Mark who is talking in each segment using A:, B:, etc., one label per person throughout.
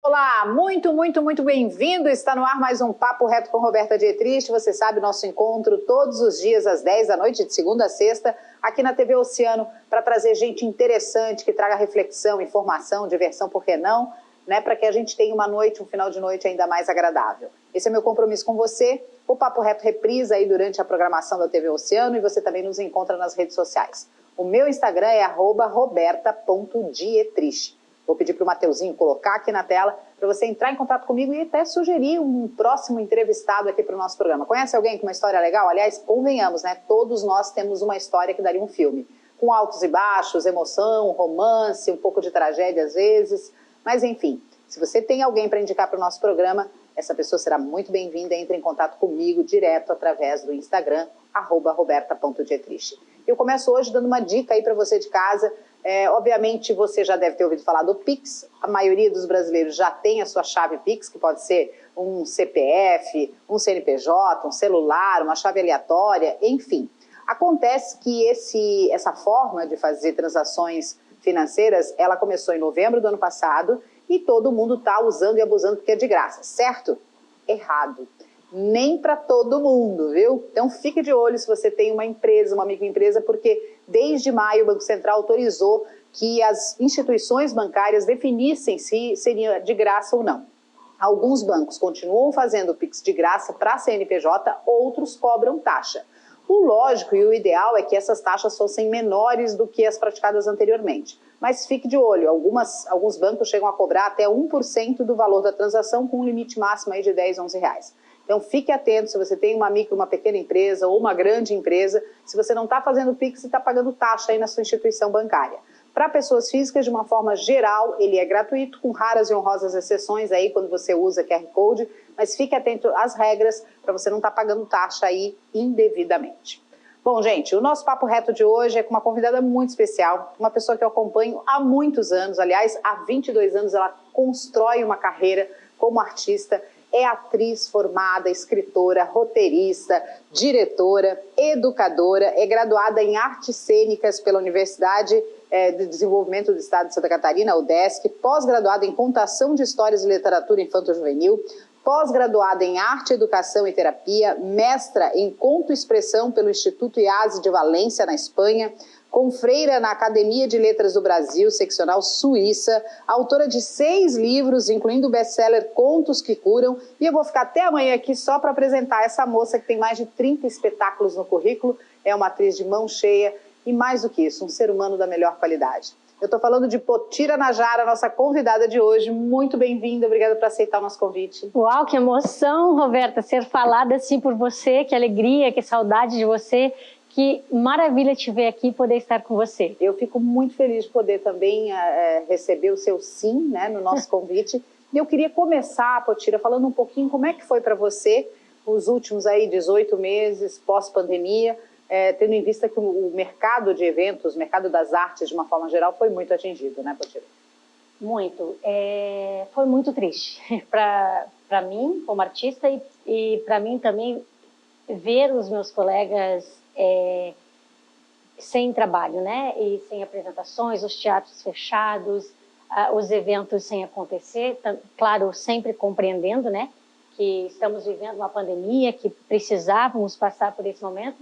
A: Olá, muito bem-vindo. Está no ar mais um Papo Reto com Roberta Dietrich. Você sabe, nosso encontro todos os dias às 10 da noite, de segunda a sexta, aqui na TV Oceano, para trazer gente interessante, que traga reflexão, informação, diversão, por que não? Para que a gente tenha uma noite, um final de noite ainda mais agradável. Esse é meu compromisso com você. O Papo Reto reprisa aí durante a programação da TV Oceano e você também nos encontra nas redes sociais. O meu Instagram é @roberta.dietrich. Vou pedir para o Mateuzinho colocar aqui na tela para você entrar em contato comigo e até sugerir um próximo entrevistado aqui para o nosso programa. Conhece alguém com uma história legal? Aliás, convenhamos, né? Todos nós temos uma história que daria um filme. Com altos e baixos, emoção, romance, um pouco de tragédia às vezes. Mas enfim, se você tem alguém para indicar para o nosso programa, essa pessoa será muito bem-vinda. Entre em contato comigo direto através do Instagram, @roberta.dietrich. Eu começo hoje dando uma dica aí para você de casa. Obviamente você já deve ter ouvido falar do Pix, a maioria dos brasileiros já tem a sua chave Pix, que pode ser um CPF, um CNPJ, um celular, uma chave aleatória, enfim. Acontece que essa forma de fazer transações financeiras, ela começou em novembro do ano passado e todo mundo está usando e abusando porque é de graça, certo? Errado. Nem para todo mundo, viu? Então fique de olho se você tem uma empresa, uma microempresa, porque desde maio o Banco Central autorizou que as instituições bancárias definissem se seria de graça ou não. Alguns bancos continuam fazendo o Pix de graça para CNPJ, outros cobram taxa. O lógico e o ideal é que essas taxas fossem menores do que as praticadas anteriormente. Mas fique de olho, alguns bancos chegam a cobrar até 1% do valor da transação, com um limite máximo aí de R$10, R$11. Então fique atento se você tem uma micro, uma pequena empresa ou uma grande empresa, se você não está fazendo Pix e está pagando taxa aí na sua instituição bancária. Para pessoas físicas, de uma forma geral, ele é gratuito, com raras e honrosas exceções aí quando você usa QR Code, mas fique atento às regras para você não estar pagando taxa aí indevidamente. Bom, gente, o nosso Papo Reto de hoje é com uma convidada muito especial, uma pessoa que eu acompanho há muitos anos, aliás, há 22 anos ela constrói uma carreira como artista. É atriz formada, escritora, roteirista, diretora, educadora, é graduada em artes cênicas pela Universidade de Desenvolvimento do Estado de Santa Catarina, UDESC, pós-graduada em contação de histórias e literatura infanto-juvenil, pós-graduada em arte, educação e terapia, mestra em conto e expressão pelo Instituto IASE de Valência, na Espanha, confreira na Academia de Letras do Brasil, seccional Suíça, autora de 6 livros, incluindo o best-seller Contos que Curam, e eu vou ficar até amanhã aqui só para apresentar essa moça que tem mais de 30 espetáculos no currículo, é uma atriz de mão cheia e, mais do que isso, um ser humano da melhor qualidade. Eu estou falando de Potira Najara, nossa convidada de hoje. Muito bem-vinda, obrigada por aceitar o nosso convite.
B: Uau, que emoção, Roberta, ser falada assim por você, que alegria, que saudade de você. Que maravilha te ver aqui e poder estar com você.
A: Eu fico muito feliz de poder também receber o seu sim, né, no nosso convite. E eu queria começar, Potira, falando um pouquinho como é que foi para você os últimos aí 18 meses pós-pandemia, tendo em vista que o mercado de eventos, o mercado das artes de uma forma geral foi muito atingido, né, Potira?
B: Muito. Foi muito triste para mim, como artista, e para mim também ver os meus colegas sem trabalho, né? E sem apresentações, os teatros fechados, os eventos sem acontecer. Claro, sempre compreendendo, né? Que estamos vivendo uma pandemia, que precisávamos passar por esse momento.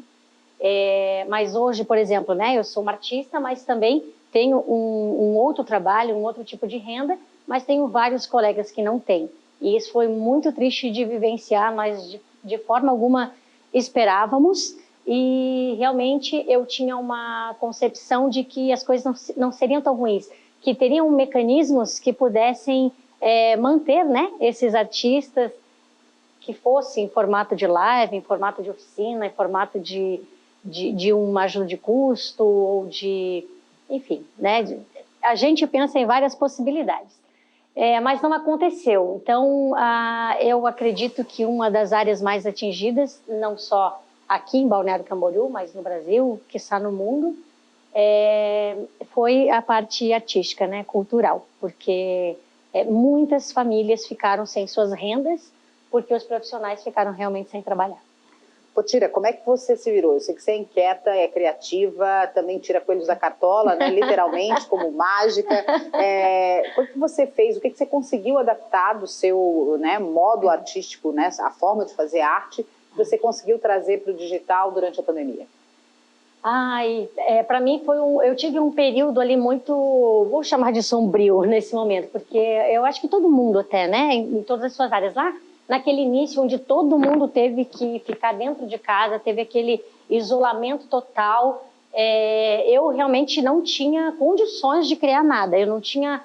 B: Mas hoje, por exemplo, né? Eu sou uma artista, mas também tenho um outro trabalho, um outro tipo de renda, mas tenho vários colegas que não têm. E isso foi muito triste de vivenciar, mas de forma alguma esperávamos. E realmente eu tinha uma concepção de que as coisas não seriam tão ruins, que teriam mecanismos que pudessem manter, né, esses artistas, que fossem em formato de live, em formato de oficina, em formato de uma ajuda de custo, ou enfim, né, a gente pensa em várias possibilidades. Mas não aconteceu. Então, eu acredito que uma das áreas mais atingidas, não só aqui em Balneário Camboriú, mas no Brasil, que está no mundo, foi a parte artística, né, cultural, porque muitas famílias ficaram sem suas rendas, porque os profissionais ficaram realmente sem trabalhar.
A: Potira, como é que você se virou? Eu sei que você é inquieta, é criativa, também tira coelhos da cartola, né? Literalmente, como mágica. O que você fez? O que você conseguiu adaptar do seu, né, modo artístico, né, a forma de fazer arte, que você conseguiu trazer para o digital durante a pandemia?
B: Para mim eu tive um período ali muito, vou chamar de sombrio nesse momento, porque eu acho que todo mundo até, né, em todas as suas áreas lá, naquele início onde todo mundo teve que ficar dentro de casa, teve aquele isolamento total, eu realmente não tinha condições de criar nada, eu não tinha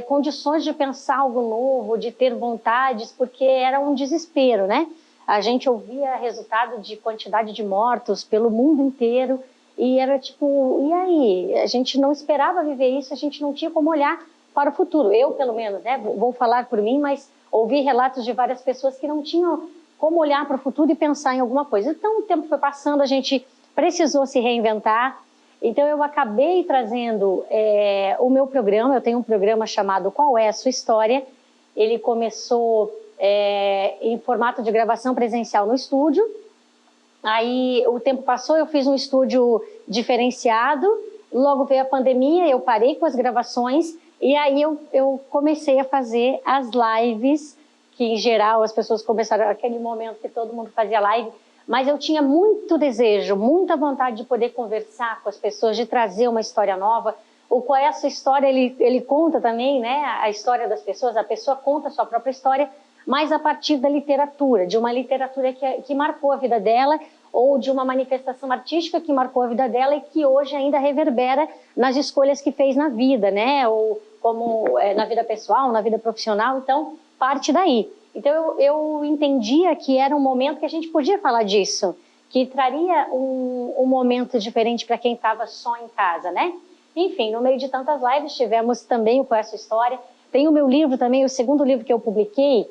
B: condições de pensar algo novo, de ter vontades, porque era um desespero, né? A gente ouvia resultado de quantidade de mortos pelo mundo inteiro e era tipo, e aí? A gente não esperava viver isso, a gente não tinha como olhar para o futuro. Eu, pelo menos, né, vou falar por mim, mas ouvi relatos de várias pessoas que não tinham como olhar para o futuro e pensar em alguma coisa. Então, o tempo foi passando, a gente precisou se reinventar. Então, eu acabei trazendo o meu programa. Eu tenho um programa chamado Qual é a Sua História? Ele começou em formato de gravação presencial no estúdio. Aí o tempo passou, eu fiz um estúdio diferenciado, logo veio a pandemia, eu parei com as gravações e aí eu comecei a fazer as lives, que em geral as pessoas começaram aquele momento que todo mundo fazia live, mas eu tinha muito desejo, muita vontade de poder conversar com as pessoas, de trazer uma história nova. O Qual é a Sua História, ele conta também, né, a história das pessoas, a pessoa conta a sua própria história, mas a partir da literatura, de uma literatura que marcou a vida dela, ou de uma manifestação artística que marcou a vida dela e que hoje ainda reverbera nas escolhas que fez na vida, né? Ou como na vida pessoal, na vida profissional, então parte daí. Então eu entendia que era um momento que a gente podia falar disso, que traria um momento diferente para quem estava só em casa, né? Enfim, no meio de tantas lives tivemos também o Qual é a Sua História. Tem o meu livro também, o segundo livro que eu publiquei,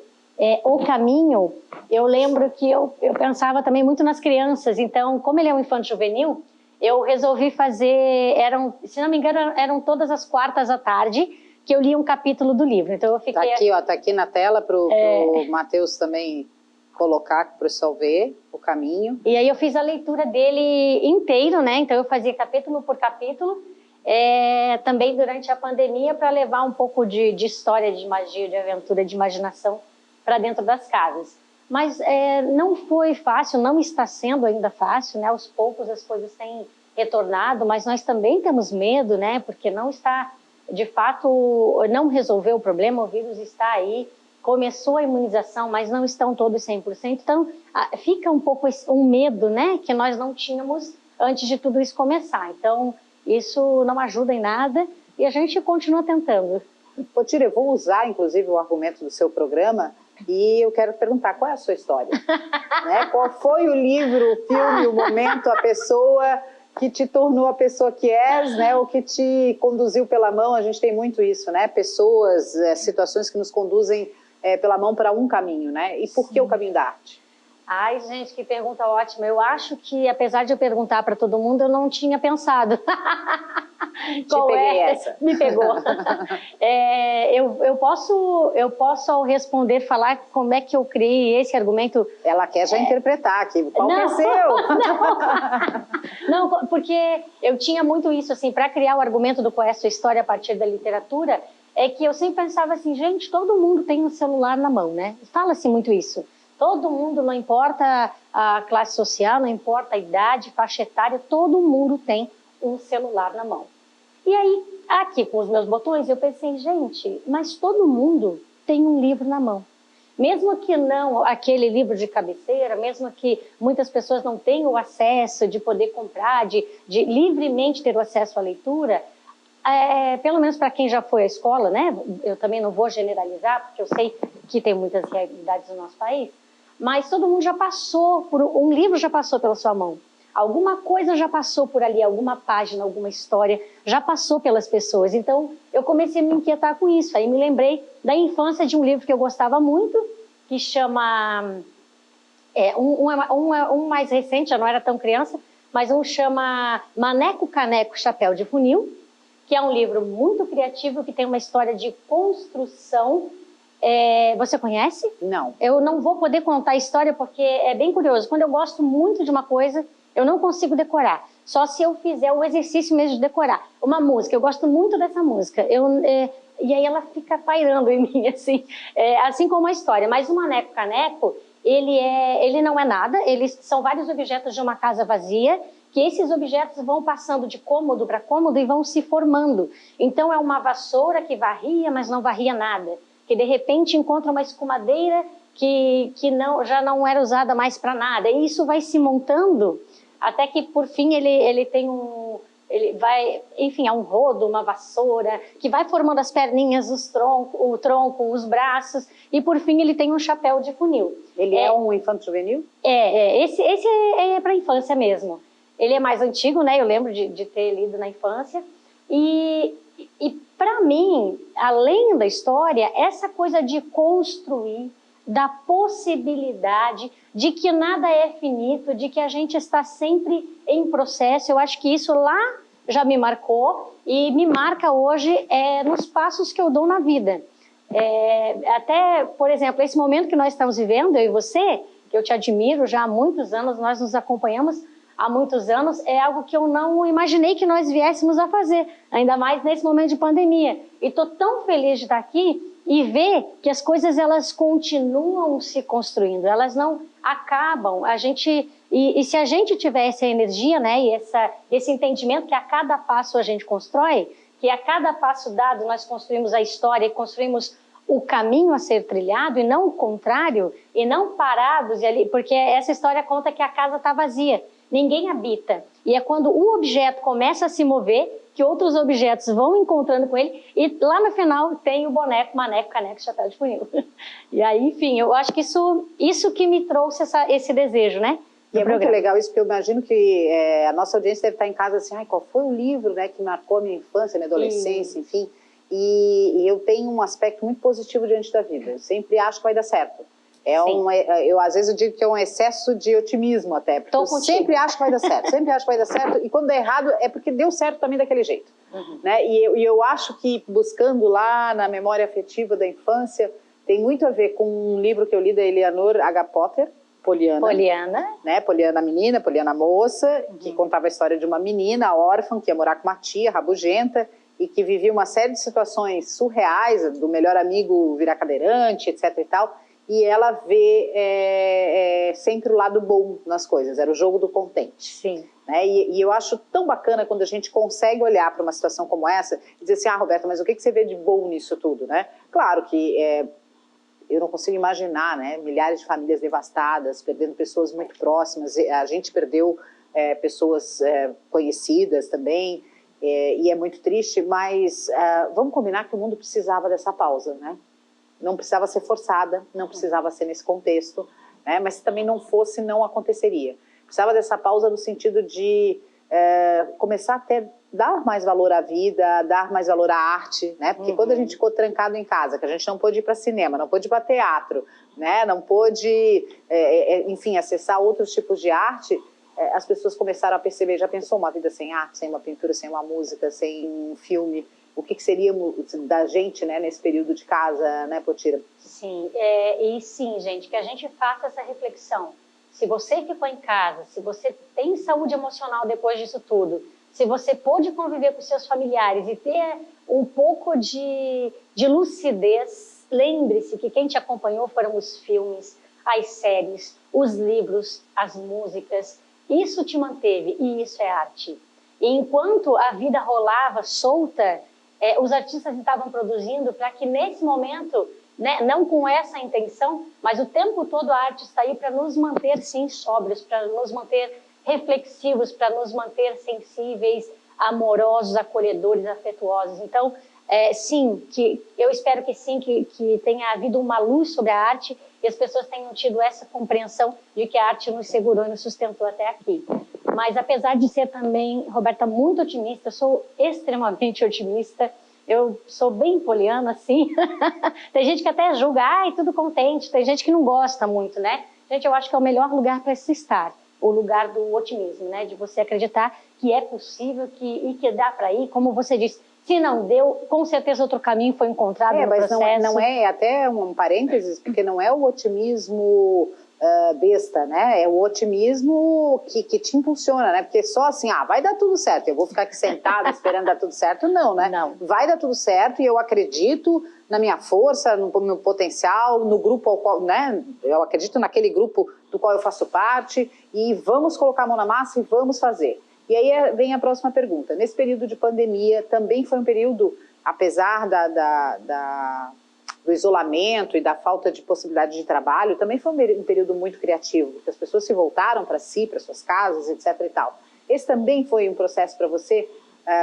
B: O Caminho. Eu lembro que eu pensava também muito nas crianças, então, como ele é um infanto-juvenil, eu resolvi fazer, se não me engano, eram todas as quartas à tarde que eu lia um capítulo do livro. Então eu fiquei...
A: Tá aqui, ó, tá aqui na tela para o Matheus também colocar para o pessoal ver O Caminho.
B: E aí eu fiz a leitura dele inteiro, né? Então eu fazia capítulo por capítulo, também durante a pandemia, para levar um pouco de história, de magia, de aventura, de imaginação para dentro das casas. Mas não foi fácil, não está sendo ainda fácil, né? Aos poucos as coisas têm retornado, mas nós também temos medo, né? Porque não está, de fato, não resolveu o problema, o vírus está aí, começou a imunização, mas não estão todos 100%, então fica um pouco um medo, né? Que nós não tínhamos antes de tudo isso começar. Então, isso não ajuda em nada e a gente continua tentando.
A: Potira, eu vou usar, inclusive, o argumento do seu programa e eu quero perguntar qual é a sua história. Né? Qual foi o livro, o filme, o momento, a pessoa que te tornou a pessoa que és, né? Ou que te conduziu pela mão? A gente tem muito isso, né? Pessoas, situações que nos conduzem pela mão para um caminho, né? E por que o caminho da arte?
B: Ai, gente, que pergunta ótima. Eu acho que, apesar de eu perguntar para todo mundo, eu não tinha pensado.
A: Qual essa?
B: Me pegou. Eu posso, ao responder, falar como é que eu criei esse argumento.
A: Ela quer já interpretar aqui. Qual é o seu?
B: Não, porque eu tinha muito isso, assim, para criar o argumento do Qual é a Sua História a partir da literatura, é que eu sempre pensava assim, gente, todo mundo tem um celular na mão, né? Fala-se muito isso. Todo mundo, não importa a classe social, não importa a idade, faixa etária, todo mundo tem um celular na mão. E aí, aqui com os meus botões, eu pensei, gente, mas todo mundo tem um livro na mão. Mesmo que não aquele livro de cabeceira, mesmo que muitas pessoas não tenham o acesso de poder comprar, de livremente ter o acesso à leitura, pelo menos para quem já foi à escola, né? Eu também não vou generalizar, porque eu sei que tem muitas realidades no nosso país, mas todo mundo já passou, um livro já passou pela sua mão. Alguma coisa já passou por ali, alguma página, alguma história, já passou pelas pessoas. Então, eu comecei a me inquietar com isso. Aí me lembrei da infância de um livro que eu gostava muito, que chama... um mais recente, já não era tão criança, mas um chama Maneco, Caneco, Chapéu de Funil, que é um livro muito criativo, que tem uma história de construção Você conhece?
A: Não.
B: Eu não vou poder contar a história porque é bem curioso. Quando eu gosto muito de uma coisa, eu não consigo decorar. Só se eu fizer o exercício mesmo de decorar. Uma música, eu gosto muito dessa música. E aí ela fica pairando em mim, assim como a história. Mas o Maneco Caneco, ele não é nada. Eles são vários objetos de uma casa vazia, que esses objetos vão passando de cômodo para cômodo e vão se formando. Então é uma vassoura que varria, mas não varria nada. Que de repente encontra uma escumadeira que já não era usada mais para nada. E isso vai se montando até que por fim ele tem enfim, é um rodo, uma vassoura, que vai formando as perninhas, o tronco, os braços, e por fim ele tem um chapéu de funil.
A: Ele é um infanto-juvenil?
B: Esse é para infância mesmo. Ele é mais antigo, né? Eu lembro de ter lido na infância. E para mim, além da história, essa coisa de construir, da possibilidade de que nada é finito, de que a gente está sempre em processo. Eu acho que isso lá já me marcou e me marca hoje nos passos que eu dou na vida. Até, por exemplo, esse momento que nós estamos vivendo, eu e você, que eu te admiro já há muitos anos, nós nos acompanhamos há muitos anos, é algo que eu não imaginei que nós viéssemos a fazer, ainda mais nesse momento de pandemia. E estou tão feliz de estar aqui e ver que as coisas elas continuam se construindo, elas não acabam. E se a gente tiver essa energia, né, e esse entendimento que a cada passo a gente constrói, que a cada passo dado nós construímos a história e construímos o caminho a ser trilhado e não o contrário, e não parados ali, porque essa história conta que a casa está vazia, ninguém habita. E é quando o objeto começa a se mover que outros objetos vão encontrando com ele e lá no final tem o boneco, maneco, caneco, chapéu de funil. E aí, enfim, eu acho que isso que me trouxe esse desejo, né?
A: E é muito legal isso, porque eu imagino que a nossa audiência deve estar em casa assim, qual foi o livro, né, que marcou a minha infância, a minha adolescência, enfim. E eu tenho um aspecto muito positivo diante da vida. Eu sempre acho que vai dar certo. Às vezes eu digo que é um excesso de otimismo até, porque eu sempre acho que vai dar certo, sempre acho que vai dar certo, e quando der errado é porque deu certo também daquele jeito. Né? E eu acho que buscando lá na memória afetiva da infância, tem muito a ver com um livro que eu li da Eleanor H. Potter, Poliana. Né? Poliana menina, Poliana moça, que contava a história de uma menina órfã que ia morar com uma tia rabugenta e que vivia uma série de situações surreais, do melhor amigo virar cadeirante, etc e tal. E ela vê sempre o lado bom nas coisas, era o jogo do contente.
B: Sim.
A: Né? E eu acho tão bacana quando a gente consegue olhar para uma situação como essa e dizer assim, Roberta, mas o que você vê de bom nisso tudo? Né? Claro que eu não consigo imaginar, né? Milhares de famílias devastadas, perdendo pessoas muito próximas, a gente perdeu pessoas conhecidas também, e é muito triste, mas vamos combinar que o mundo precisava dessa pausa, né? Não precisava ser forçada, não precisava ser nesse contexto, né? Mas se também não fosse, não aconteceria. Precisava dessa pausa no sentido de começar a dar mais valor à vida, dar mais valor à arte, né? Porque quando a gente ficou trancado em casa, que a gente não pôde ir para cinema, não pôde ir para teatro, né? Não pôde, enfim, acessar outros tipos de arte, as pessoas começaram a perceber, já pensou uma vida sem arte, sem uma pintura, sem uma música, sem um filme? O que seria da gente, né, nesse período de casa, né, Potira?
B: Sim, e sim, gente, que a gente faça essa reflexão. Se você ficou em casa, se você tem saúde emocional depois disso tudo, se você pôde conviver com seus familiares e ter um pouco de lucidez, lembre-se que quem te acompanhou foram os filmes, as séries, os livros, as músicas. Isso te manteve e isso é arte. E enquanto a vida rolava solta, os artistas estavam produzindo para que nesse momento, né, não com essa intenção, mas o tempo todo a arte está aí para nos manter, sim, sóbrios, para nos manter reflexivos, para nos manter sensíveis, amorosos, acolhedores, afetuosos. Então, sim, que eu espero que sim, que tenha havido uma luz sobre a arte e as pessoas tenham tido essa compreensão de que a arte nos segurou e nos sustentou até aqui. Mas apesar de ser também, Roberta, muito otimista, eu sou extremamente otimista, eu sou bem poliana, assim. Tem gente que até julga, tudo contente, tem gente que não gosta muito, né? Gente, eu acho que é o melhor lugar para se estar, o lugar do otimismo, né? De você acreditar que é possível e que dá para ir, como você disse, Se não deu, com certeza outro caminho foi encontrado no processo.
A: Mas não é, até um parênteses, porque não é o otimismo besta, né? É o otimismo que te impulsiona, né? Porque só assim, vai dar tudo certo, eu vou ficar aqui sentada esperando dar tudo certo, não, né?
B: Não.
A: Vai dar tudo certo e eu acredito na minha força, no meu potencial, no grupo ao qual, né? Eu acredito naquele grupo do qual eu faço parte e vamos colocar a mão na massa e vamos fazer. E aí vem a próxima pergunta. Nesse período de pandemia, também foi um período, apesar do isolamento e da falta de possibilidade de trabalho, também foi um período muito criativo, porque as pessoas se voltaram para si, para suas casas, etc. e tal. Esse também foi um processo para você?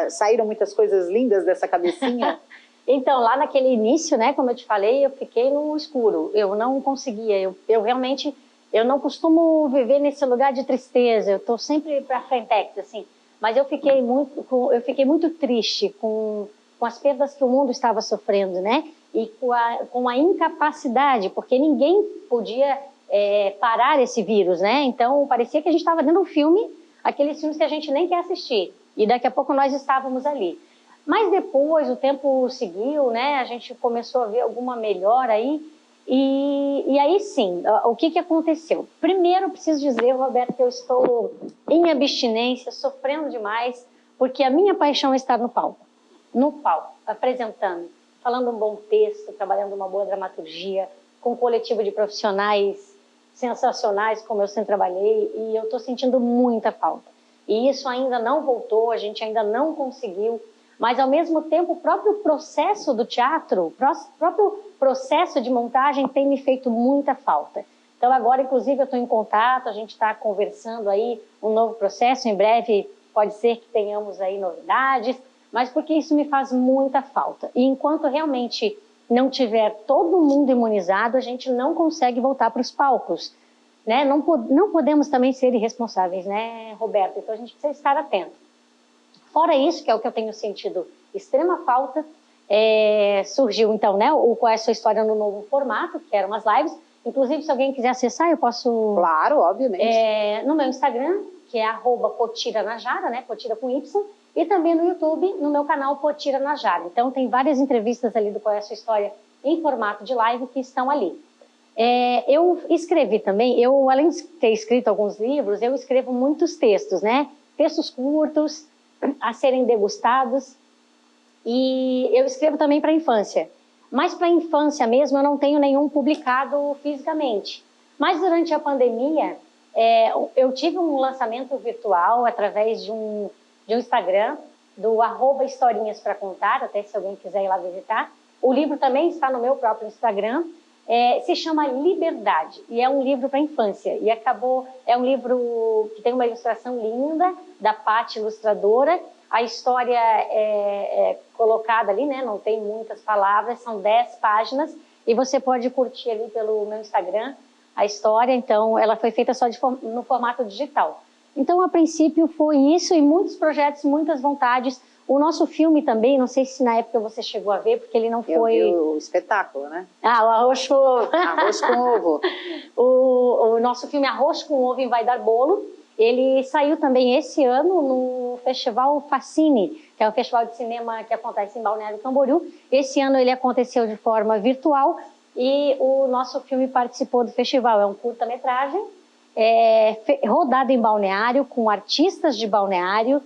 A: Saíram muitas coisas lindas dessa cabecinha?
B: Então, lá naquele início, né, como eu te falei, eu fiquei no escuro. Eu não conseguia, eu realmente... Eu não costumo viver nesse lugar de tristeza, eu estou sempre para frente, assim. Mas eu fiquei muito triste com as perdas que o mundo estava sofrendo, né? E com a incapacidade, porque ninguém podia parar esse vírus, né? Então, parecia que a gente estava dentro de um filme, aqueles filmes que a gente nem quer assistir. E daqui a pouco nós estávamos ali. Mas depois, o tempo seguiu, né? A gente começou a ver alguma melhora aí. E aí sim, o que aconteceu? Primeiro, eu preciso dizer, Roberto, que eu estou em abstinência, sofrendo demais, porque a minha paixão é estar no palco, apresentando, falando um bom texto, trabalhando uma boa dramaturgia, com um coletivo de profissionais sensacionais, como eu sempre trabalhei, e eu estou sentindo muita falta. E isso ainda não voltou, a gente ainda não conseguiu. Mas, ao mesmo tempo, o próprio processo do teatro, o próprio processo de montagem tem me feito muita falta. Então, agora, inclusive, eu estou em contato, a gente está conversando aí um novo processo, em breve pode ser que tenhamos aí novidades, mas porque isso me faz muita falta. E enquanto realmente não tiver todo mundo imunizado, a gente não consegue voltar para os palcos, né? Não podemos também ser irresponsáveis, né, Roberto? Então, a gente precisa estar atento. Fora isso, que é o que eu tenho sentido extrema falta, surgiu então, né, Qual é a Sua História no novo formato, que eram as lives. Inclusive, se alguém quiser acessar, eu posso...
A: Claro, obviamente.
B: No meu Instagram, que é @PotiraNajara, né, Potira com Y, e também no YouTube, no meu canal Potira Najara. Então, tem várias entrevistas ali do Qual é a Sua História em formato de live que estão ali. Eu escrevi também, além de ter escrito alguns livros, eu escrevo muitos textos, né, textos curtos, a serem degustados, e eu escrevo também para a infância. Mas para a infância mesmo eu não tenho nenhum publicado fisicamente. Mas durante a pandemia eu tive um lançamento virtual através de um Instagram, do @historinhas para contar, até se alguém quiser ir lá visitar. O livro também está no meu próprio Instagram. Se chama Liberdade, e é um livro para a infância, e é um livro que tem uma ilustração linda, da Paty, ilustradora. A história é colocada ali, né? Não tem muitas palavras, são 10 páginas, e você pode curtir ali pelo meu Instagram a história. Então, ela foi feita só no formato digital. Então, a princípio, foi isso, e muitos projetos, muitas vontades. O nosso filme também, não sei se na época você chegou a ver, porque ele não foi...
A: Eu vi o espetáculo, né?
B: O Arroz com Ovo.
A: Arroz com Ovo.
B: O nosso filme Arroz com Ovo Vai Dar Bolo, ele saiu também esse ano no Festival Fascine, que é um festival de cinema que acontece em Balneário Camboriú. Esse ano ele aconteceu de forma virtual e o nosso filme participou do festival. É um curta-metragem, rodado em Balneário, com artistas de Balneário,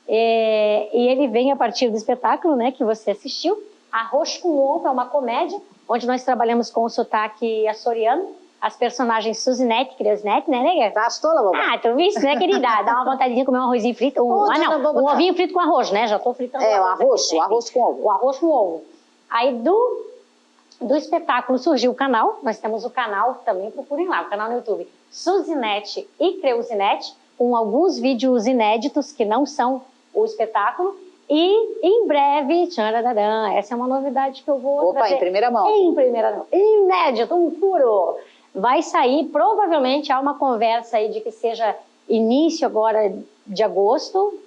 B: e ele vem a partir do espetáculo, né, que você assistiu. Arroz com Ovo é uma comédia, onde nós trabalhamos com o sotaque açoriano, as personagens Suzinete, Creuzinete, né, nega?
A: Tá tola, vovó.
B: Tu viste, né, querida? Dá uma vontadezinha de comer um arrozinho frito. Um ovinho frito com arroz, né? Já tô fritando
A: o arroz com ovo.
B: O arroz com ovo. Aí do espetáculo surgiu o canal, nós temos o canal, também procurem lá, o canal no YouTube, Suzinete e Creuzinete, com alguns vídeos inéditos que não são o espetáculo. E em breve, tcharararã, essa é uma novidade que eu vou trazer.
A: Em primeira mão.
B: Em primeira mão. Inédito, um furo. Vai sair, provavelmente há uma conversa aí de que seja início agora de agosto,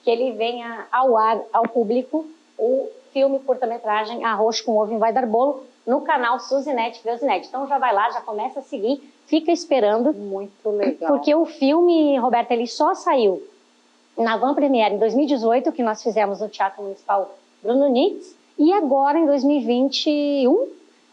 B: que ele venha ao ar, ao público, o filme curta-metragem Arroz com Ovo Vai Dar Bolo, no canal Suzinete Creuzinete. Então já vai lá, já começa a seguir, fica esperando.
A: Muito legal.
B: Porque o filme, Roberta, ele só saiu na Van Premiere em 2018, que nós fizemos no Teatro Municipal Bruno Nitz, e agora em 2021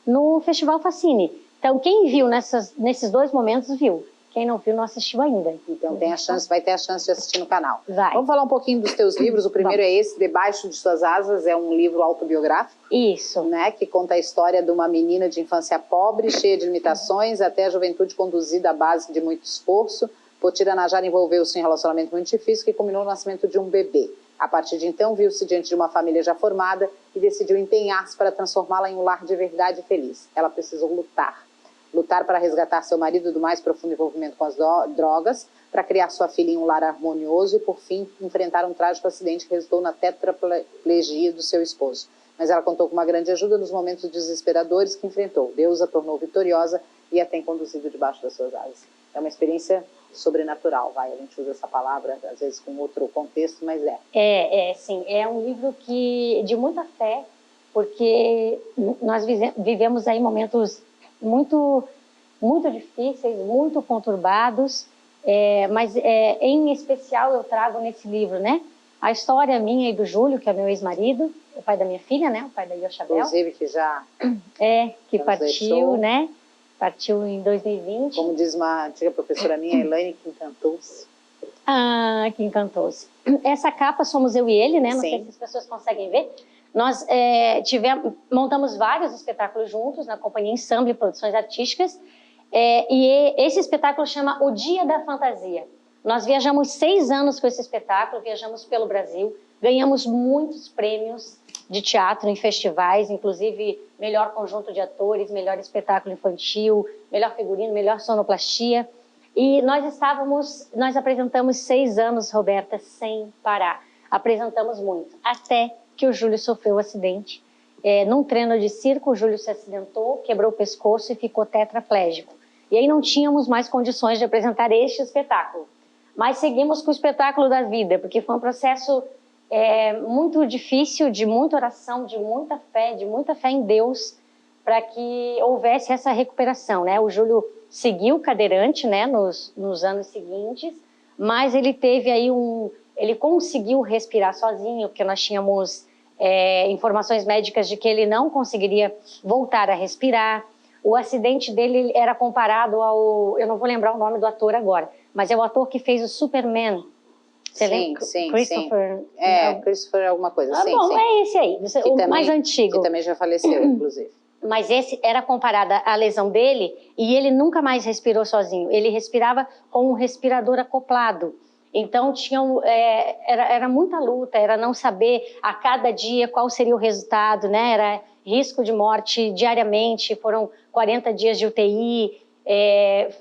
B: no Festival Fascine. Então quem viu nesses 2 momentos viu. Quem não viu não assistiu ainda.
A: Então tem a chance, vai ter a chance de assistir no canal.
B: Vai.
A: Vamos falar um pouquinho dos teus livros. O primeiro é esse, Debaixo de Suas Asas, é um livro autobiográfico.
B: Isso.
A: Né, que conta a história de uma menina de infância pobre, cheia de limitações, até a juventude conduzida à base de muito esforço. Potira Najara envolveu-se em um relacionamento muito difícil que culminou no nascimento de um bebê. A partir de então, viu-se diante de uma família já formada e decidiu empenhar-se para transformá-la em um lar de verdade e feliz. Ela precisou lutar. Lutar para resgatar seu marido do mais profundo envolvimento com as drogas, para criar sua filha em um lar harmonioso e, por fim, enfrentar um trágico acidente que resultou na tetraplegia do seu esposo. Mas ela contou com uma grande ajuda nos momentos desesperadores que enfrentou. Deus a tornou vitoriosa e a tem conduzido debaixo das suas asas. É uma experiência sobrenatural, a gente usa essa palavra, às vezes com outro contexto, mas é.
B: Sim, é um livro de muita fé, porque nós vivemos aí momentos muito difíceis, muito conturbados, mas em especial eu trago nesse livro, né, a história minha e do Júlio, que é meu ex-marido, o pai da minha filha, né, o pai da Yoshabel.
A: Inclusive que já...
B: que partiu, né, partiu em 2020.
A: Como diz uma antiga professora minha, Elaine, que encantou-se.
B: Ah, que encantou-se. Essa capa somos eu e ele, né, não sei se as pessoas conseguem ver. Nós montamos vários espetáculos juntos na Companhia Ensemble Produções Artísticas, e esse espetáculo chama O Dia da Fantasia. Nós viajamos 6 anos com esse espetáculo, viajamos pelo Brasil, ganhamos muitos prêmios de teatro em festivais, inclusive melhor conjunto de atores, melhor espetáculo infantil, melhor figurino, melhor sonoplastia. E nós apresentamos 6 anos, Roberta, sem parar. Apresentamos muito, até que o Júlio sofreu um acidente. Num treino de circo, o Júlio se acidentou, quebrou o pescoço e ficou tetraplégico. E aí não tínhamos mais condições de apresentar este espetáculo. Mas seguimos com o espetáculo da vida, porque foi um processo muito difícil, de muita oração, de muita fé em Deus, para que houvesse essa recuperação, né? O Júlio seguiu cadeirante, né, nos anos seguintes, mas ele teve aí ele conseguiu respirar sozinho, porque nós tínhamos informações médicas de que ele não conseguiria voltar a respirar. O acidente dele era comparado eu não vou lembrar o nome do ator agora, mas é o ator que fez o Superman. Você lembra?
A: Sim.
B: Christopher.
A: Christopher alguma coisa, sim.
B: Bom, é esse aí, o mais antigo.
A: Que também já faleceu, inclusive.
B: Mas esse era comparado à lesão dele e ele nunca mais respirou sozinho. Ele respirava com um respirador acoplado. Então era muita luta, era não saber a cada dia qual seria o resultado, né? Era risco de morte diariamente, foram 40 dias de UTI,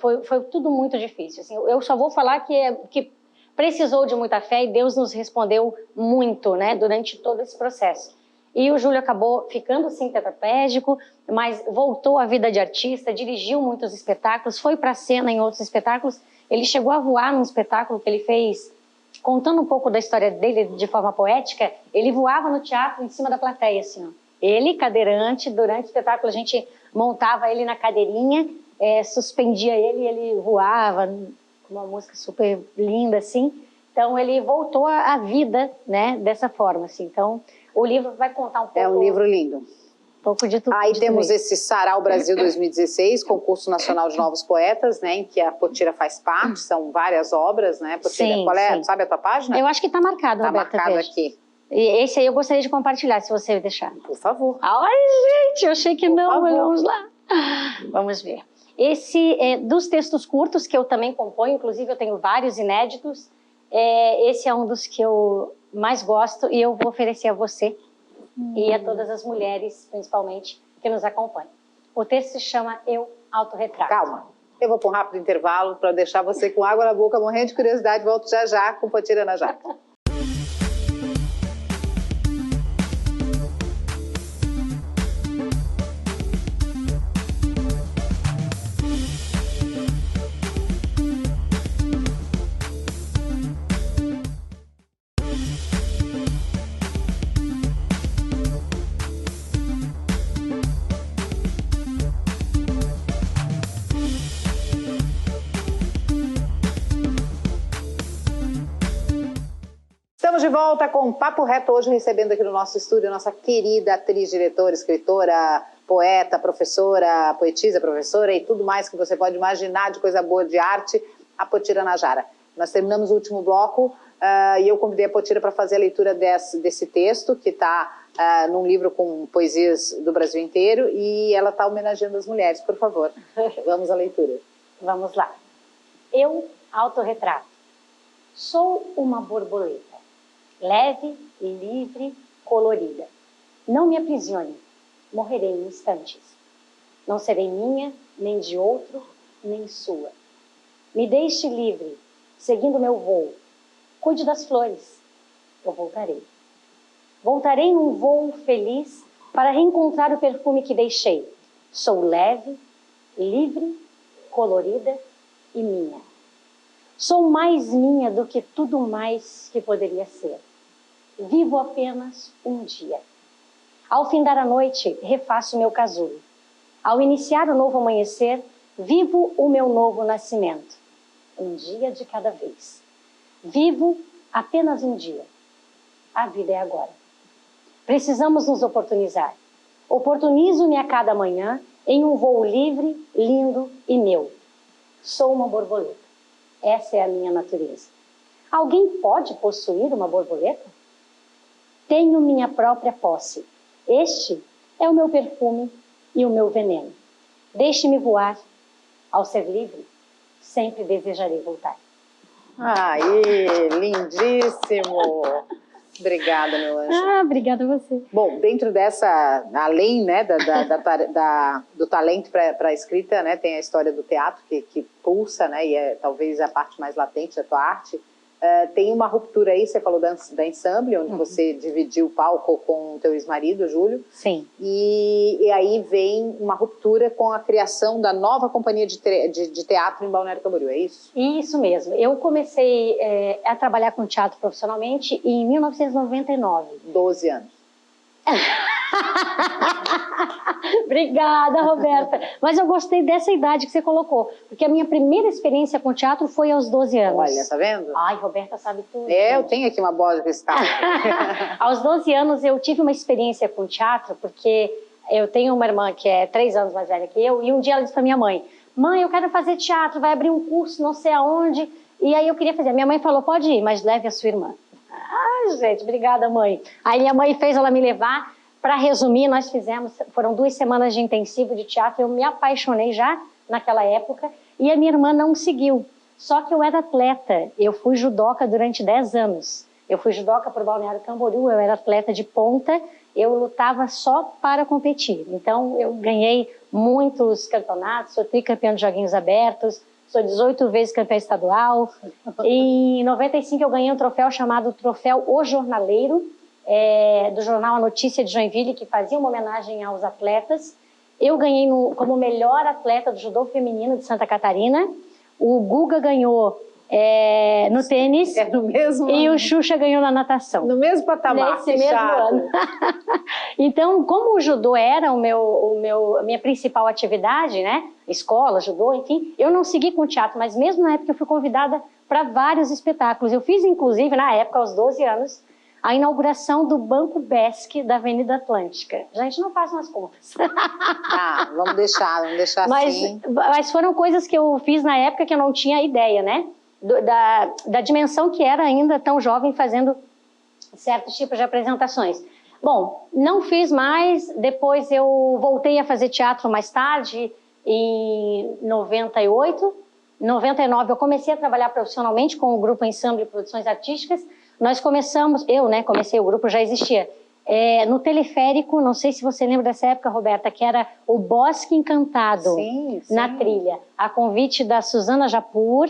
B: foi tudo muito difícil. Assim, eu só vou falar que precisou de muita fé e Deus nos respondeu muito, né? Durante todo esse processo. E o Júlio acabou ficando sim tetraplégico, mas voltou à vida de artista, dirigiu muitos espetáculos, foi para a cena em outros espetáculos. Ele chegou a voar num espetáculo que ele fez, contando um pouco da história dele de forma poética. Ele voava no teatro em cima da plateia, assim, ó. Ele, cadeirante, durante o espetáculo a gente montava ele na cadeirinha, suspendia ele e ele voava, com uma música super linda, assim. Então ele voltou à vida, né, dessa forma, assim. Então o livro vai contar um pouco...
A: É um livro lindo.
B: Um pouco de tudo.
A: Aí temos esse Sarau Brasil 2016, Concurso Nacional de Novos Poetas, né, em que a Potira faz parte, são várias obras, né, Potira?
B: Sim,
A: qual é?
B: sim.
A: Sabe a tua página?
B: Eu acho que está marcado, Roberta.
A: Está marcado aqui.
B: E esse aí eu gostaria de compartilhar, se você deixar.
A: Por favor.
B: Ai, gente, eu achei que não, mas vamos lá. Vamos ver. Esse dos textos curtos, que eu também componho, inclusive eu tenho vários inéditos, esse é um dos que eu mais gosto e eu vou oferecer a você e a todas as mulheres, principalmente, que nos acompanham. O texto se chama Eu Autorretrato.
A: Calma, eu vou para um rápido intervalo para deixar você com água na boca, morrendo de curiosidade. Volto já já com Potira Najara. Estamos de volta com um Papo Reto, hoje recebendo aqui no nosso estúdio a nossa querida atriz, diretora, escritora, poeta, professora, poetisa, professora e tudo mais que você pode imaginar de coisa boa de arte, a Potira Najara. Nós terminamos o último bloco e eu convidei a Potira para fazer a leitura desse texto, que está num livro com poesias do Brasil inteiro, e ela está homenageando as mulheres. Por favor, vamos à leitura.
B: Vamos lá. Eu, autorretrato. Sou uma borboleta, leve, livre, colorida. Não me aprisione, morrerei em instantes. Não serei minha, nem de outro, nem sua. Me deixe livre, seguindo meu voo. Cuide das flores. Eu voltarei. Voltarei num voo feliz para reencontrar o perfume que deixei. Sou leve, livre, colorida e minha. Sou mais minha do que tudo mais que poderia ser. Vivo apenas um dia. Ao findar a noite, refaço meu casulo. Ao iniciar o novo amanhecer, vivo o meu novo nascimento. Um dia de cada vez. Vivo apenas um dia. A vida é agora. Precisamos nos oportunizar. Oportunizo-me a cada manhã em um voo livre, lindo e meu. Sou uma borboleta. Essa é a minha natureza. Alguém pode possuir uma borboleta? Tenho minha própria posse. Este é o meu perfume e o meu veneno. Deixe-me voar. Ao ser livre, sempre desejarei voltar.
A: Aí, lindíssimo! Obrigada, meu anjo.
B: Obrigada a você.
A: Bom, dentro dessa, além né, do talento para a escrita, né, tem a história do teatro que pulsa, né, e é talvez a parte mais latente da tua arte. Tem uma ruptura aí, você falou da ensemble, onde você dividiu o palco com o teu ex-marido, Júlio.
B: Sim.
A: E aí vem uma ruptura com a criação da nova companhia de teatro em Balneário Camboriú, é isso?
B: Isso mesmo. Eu comecei a trabalhar com teatro profissionalmente em 1999.
A: 12 anos.
B: Obrigada, Roberta. Mas eu gostei dessa idade que você colocou, porque a minha primeira experiência com teatro foi aos 12 anos.
A: Olha, tá vendo?
B: Ai, Roberta sabe tudo.
A: Eu tenho aqui uma bola de cristal.
B: Aos 12 anos eu tive uma experiência com teatro, porque eu tenho uma irmã que é 3 anos mais velha que eu, e um dia ela disse pra minha mãe, eu quero fazer teatro, vai abrir um curso não sei aonde, e aí eu queria fazer. Minha mãe falou, pode ir, mas leve a sua irmã. Ai, gente, obrigada, mãe. Aí minha mãe fez ela me levar. Para resumir, nós fizemos, foram 2 semanas de intensivo de teatro, eu me apaixonei já naquela época, e a minha irmã não seguiu. Só que eu era atleta, eu fui judoca durante 10 anos. Eu fui judoca para o Balneário Camboriú, eu era atleta de ponta, eu lutava só para competir. Então, eu ganhei muitos campeonatos, sou tricampeã de joguinhos abertos, sou 18 vezes campeã estadual. Em 95 eu ganhei um troféu chamado Troféu O Jornaleiro, do jornal A Notícia de Joinville, que fazia uma homenagem aos atletas. Eu ganhei como melhor atleta do judô feminino de Santa Catarina. O Guga ganhou no tênis.
A: No mesmo
B: e
A: ano.
B: O Xuxa ganhou na natação.
A: No mesmo patamar.
B: Nesse mesmo ano. Então, como o judô era a minha principal atividade, né? Escola, judô, enfim, eu não segui com o teatro, mas mesmo na época eu fui convidada para vários espetáculos. Eu fiz, inclusive, na época, aos 12 anos, a inauguração do Banco BESC da Avenida Atlântica. Gente, não façam as contas.
A: Vamos deixar assim.
B: Mas foram coisas que eu fiz na época que eu não tinha ideia, né? Da dimensão que era ainda tão jovem fazendo certos tipos de apresentações. Bom, não fiz mais, depois eu voltei a fazer teatro mais tarde, em 98. Em 99 eu comecei a trabalhar profissionalmente com o Grupo Ensemble de Produções Artísticas. Nós começamos, comecei, o grupo já existia, no Teleférico, não sei se você lembra dessa época, Roberta, que era o Bosque Encantado,
A: sim.
B: Na trilha. A convite da Suzana Japur,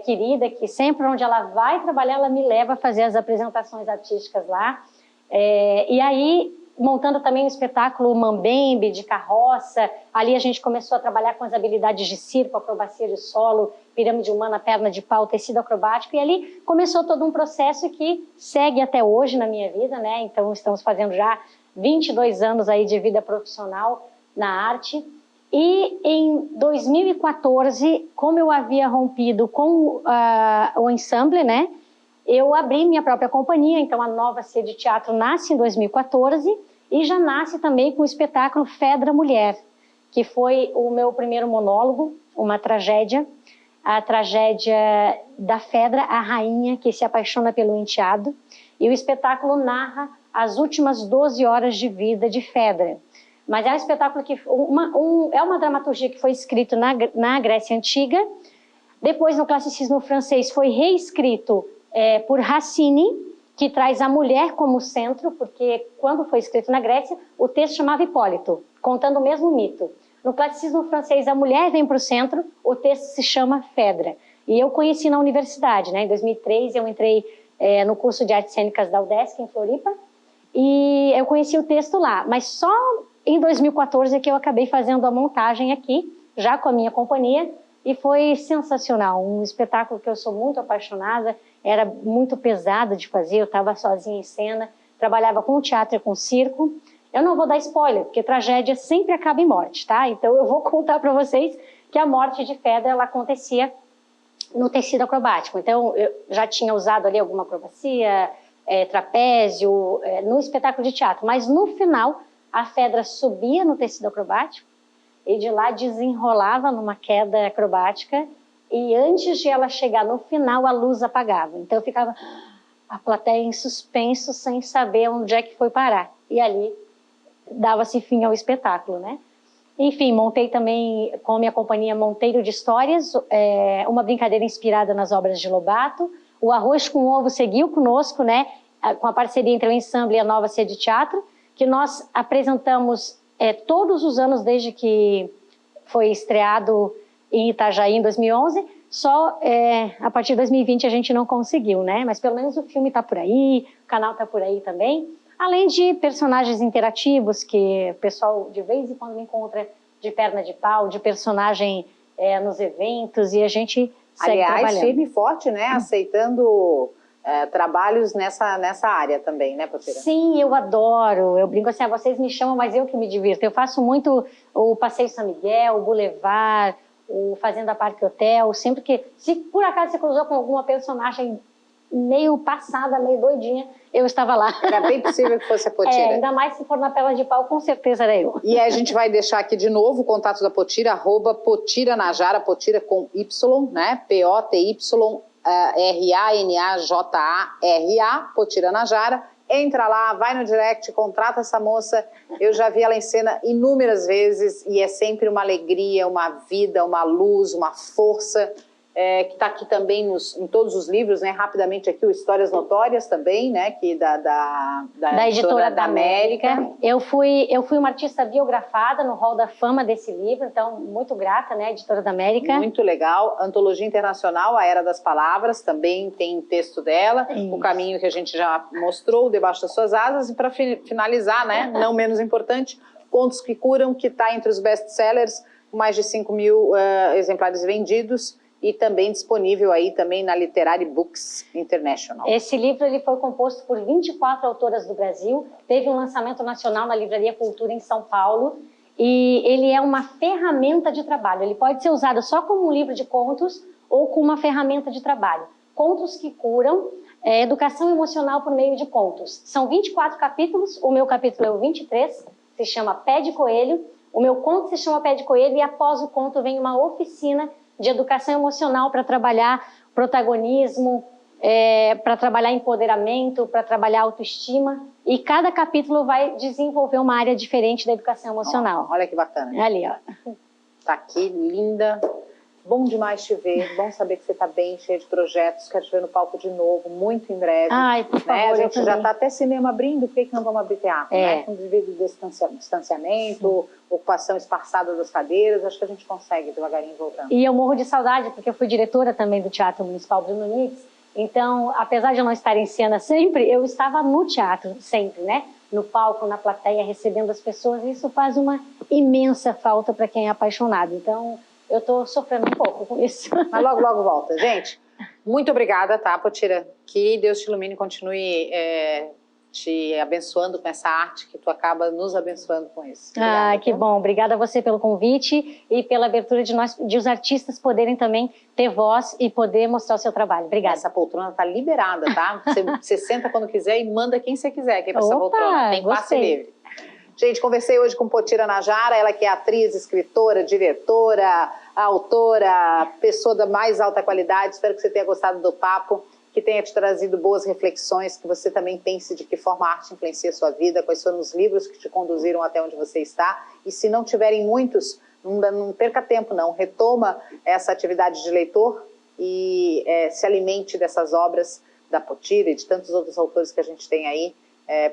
B: querida, que sempre onde ela vai trabalhar, ela me leva a fazer as apresentações artísticas lá. E aí, montando também um espetáculo Mambembe, de carroça, ali a gente começou a trabalhar com as habilidades de circo, acrobacia de solo, pirâmide humana, perna de pau, tecido acrobático, e ali começou todo um processo que segue até hoje na minha vida, né? Então estamos fazendo já 22 anos aí de vida profissional na arte. E em 2014, como eu havia rompido com o ensemble, né? eu abri minha própria companhia, então a Nova Sede Teatro nasce em 2014 e já nasce também com o espetáculo Fedra Mulher, que foi o meu primeiro monólogo, uma tragédia, a tragédia da Fedra, a rainha que se apaixona pelo enteado, e o espetáculo narra as últimas 12 horas de vida de Fedra. Mas é um espetáculo que é uma dramaturgia que foi escrita na Grécia Antiga, depois no classicismo francês foi reescrito por Racine, que traz a mulher como centro, porque quando foi escrito na Grécia, o texto chamava Hipólito, contando o mesmo mito. No classicismo francês, a mulher vem para o centro, o texto se chama Fedra. E eu conheci na universidade, né? Em 2003 eu entrei no curso de Artes Cênicas da UDESC, em Floripa, e eu conheci o texto lá, mas só em 2014 é que eu acabei fazendo a montagem aqui, já com a minha companhia, e foi sensacional, um espetáculo que eu sou muito apaixonada, era muito pesado de fazer, eu estava sozinha em cena, trabalhava com teatro e com circo. Eu não vou dar spoiler, porque tragédia sempre acaba em morte, tá? Então eu vou contar para vocês que a morte de Fedra, ela acontecia no tecido acrobático. Então eu já tinha usado ali alguma acrobacia, trapézio, no espetáculo de teatro, mas no final a Fedra subia no tecido acrobático e de lá desenrolava numa queda acrobática e antes de ela chegar no final a luz apagava. Então ficava a plateia em suspenso sem saber onde é que foi parar. E ali dava-se fim ao espetáculo, né? Enfim, montei também com a minha companhia Monteiro de Histórias, uma brincadeira inspirada nas obras de Lobato. O Arroz com Ovo seguiu conosco, né? Com a parceria entre o Ensemble e a Nova Sede Teatro, que nós apresentamos todos os anos desde que foi estreado em Itajaí em 2011, só a partir de 2020 a gente não conseguiu, né? Mas pelo menos o filme está por aí, o canal está por aí também, além de personagens interativos que o pessoal de vez em quando me encontra de perna de pau, de personagem nos eventos, e a gente segue trabalhando.
A: Aliás, firme e forte, né? Aceitando trabalhos nessa área também, né, Potira?
B: Sim, eu adoro. Eu brinco assim, vocês me chamam, mas eu que me divirto. Eu faço muito o Passeio São Miguel, o Boulevard, o Fazenda Parque Hotel, sempre que... Se por acaso você cruzou com alguma personagem meio passada, meio doidinha, eu estava lá.
A: Era bem possível que fosse a Potira.
B: Ainda mais se for na tela de pau, com certeza era eu.
A: E a gente vai deixar aqui de novo o contato da Potira, @Potira Potira com Y, né? POTYRANAJARA, Potira Najara. Entra lá, vai no direct, contrata essa moça. Eu já vi ela em cena inúmeras vezes e é sempre uma alegria, uma vida, uma luz, uma força. Que está aqui também em todos os livros, né? Rapidamente aqui o Histórias Notórias também, né? Que da Editora da América.
B: Eu fui uma artista biografada no Hall da Fama desse livro, então muito grata, né? Editora da América.
A: Muito legal. Antologia Internacional, A Era das Palavras, também tem texto dela. Isso. O Caminho que a gente já mostrou, Debaixo das Suas Asas. E para finalizar, né? Não menos importante, Contos que Curam, que está entre os best-sellers, com mais de 5.000 exemplares vendidos. E também disponível aí também na Literary Books International.
B: Esse livro ele foi composto por 24 autoras do Brasil, teve um lançamento nacional na Livraria Cultura em São Paulo, e ele é uma ferramenta de trabalho. Ele pode ser usado só como um livro de contos ou como uma ferramenta de trabalho. Contos que Curam, educação emocional por meio de contos. São 24 capítulos, o meu capítulo é o 23, se chama Pé de Coelho, o meu conto se chama Pé de Coelho e após o conto vem uma oficina de educação emocional para trabalhar protagonismo, para trabalhar empoderamento, para trabalhar autoestima. E cada capítulo vai desenvolver uma área diferente da educação emocional.
A: Olha que bacana.
B: Ali, ó.
A: Tá aqui, linda. Bom demais te ver, bom saber que você está bem, cheia de projetos, quero te ver no palco de novo, muito em breve.
B: Ai, por favor,
A: a gente já está até cinema abrindo, por que não vamos abrir teatro? Né? Com devido distanciamento, ocupação esparçada das cadeiras, acho que a gente consegue devagarinho voltando.
B: E eu morro de saudade, porque eu fui diretora também do Teatro Municipal Bruno Nix, então, apesar de eu não estar em cena sempre, eu estava no teatro sempre, né? No palco, na plateia, recebendo as pessoas, e isso faz uma imensa falta para quem é apaixonado. Então, eu estou sofrendo um pouco com isso.
A: Mas logo, logo volta. Gente, muito obrigada, tá, Potira? Que Deus te ilumine e continue te abençoando com essa arte, que tu acaba nos abençoando com isso. Obrigada,
B: que bom. Obrigada a você pelo convite e pela abertura de os artistas poderem também ter voz e poder mostrar o seu trabalho. Obrigada.
A: Essa poltrona está liberada, tá? Você senta quando quiser e manda quem você quiser aqui para essa poltrona. Tem passe livre. Gente, conversei hoje com Potira Najara, ela que é atriz, escritora, diretora, autora, pessoa da mais alta qualidade. Espero que você tenha gostado do papo, que tenha te trazido boas reflexões, que você também pense de que forma a arte influencia a sua vida, quais foram os livros que te conduziram até onde você está. E se não tiverem muitos, não perca tempo não, retoma essa atividade de leitor e se alimente dessas obras da Potira e de tantos outros autores que a gente tem aí,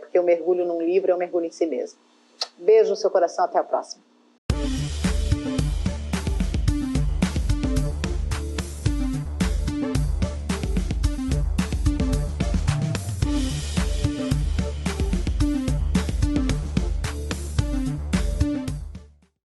A: porque o mergulho num livro é um mergulho em si mesmo. Beijo no seu coração, até a próxima.